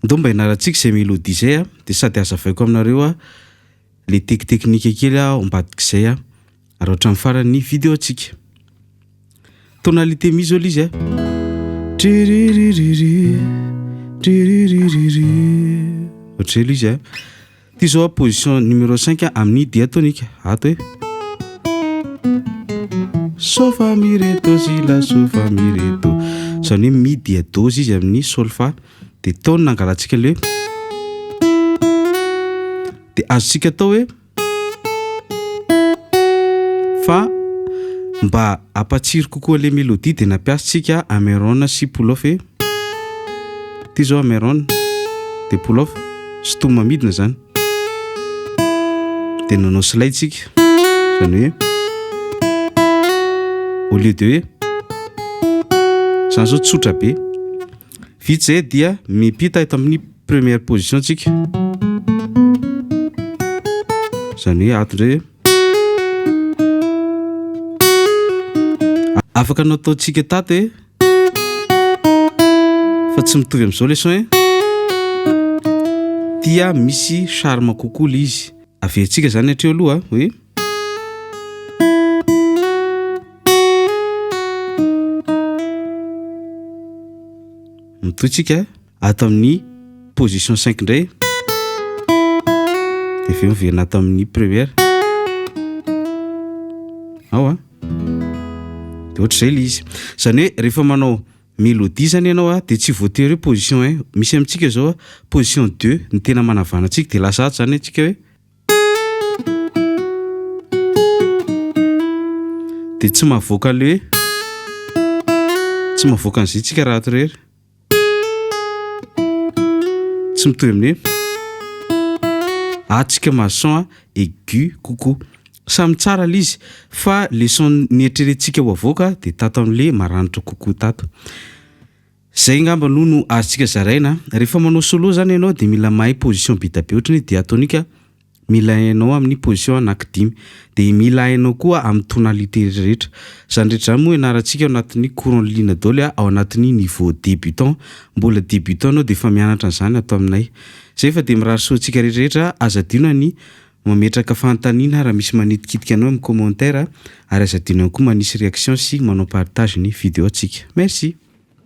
Ndomba ianarantsika izay mélodie zay a dia sady hazavaiko aminareo a le teknika kely ao ambadik'izay a ary ohatran'ny farany vidéontsika. Tonalité mi zao izy a ohatray izy a. Ty zao position numéro 5 amin'ny diatonika. Ato hoe sol fa mi ré do si la sol fa mi ré do. Zany hoe mi dia do izy amin'ny sol fa dia tôna nangalantsika le dia azontsika atao hoe fa mba ampatsiro kokoa le mélodie dia nampiasatsika Ameron sy pull-off. Ty zao Ameron dia pull-off sy toma midina zany dia nanao slide tsika zany hoe au lieu de hoe zany zao tsotra be. Vita zay dia mipita eto amin'ny première position tsika zany hoe ato ndray afaka anao ataontsika tato hoe fa tsy mitovy amin'izao le son hoe tia misy charme kokoa le izy. Averintsika zany hatreo aloha hoe mitoitsika ato amin'ny position 5 indray dia aveo miverina ato amin'ny première ao a dia ohatr'izay le izy. Zany hoe rehefa manao mélodie zany ianao a dia tsy voatery hoe position 1 misy amintsika zao a position 2 ny tena manavana antsika dia lasa ato zany antsika hoe dia tsy mahavoaka le hoe tsy mahavoaka an'izay tsika raha ato rery tsy mitovy amin'ny atsika mahazo son aigu kokoa. Samy tsara le izy fa le son nieritreretintsika ho avoaka dia tato amin'le maranitra kokoa tato. Zay ngamba no azontsika zaraina rehefa manao solo zany ianao dia mila mahay position be be ohatrany diatonika mila hainao amin'ny position anankidimy dia mila hainao koa amin'ny tonalité rehetra. Zany rehetra moa ianarantsika ao anatin'ny courant ligne dole ao anatin'ny niveau débutant. Mbola débutant anao dia efa mianatra an'izany atao aminay. Zay fa dia mirary soantsika rehetrarehetra azadino ny mametraka fanontaniana raha misy manitikitika anao amin'ny commentaire ary azadino koa manisy réaction sy manao partage ny vidéo antsika. Merci.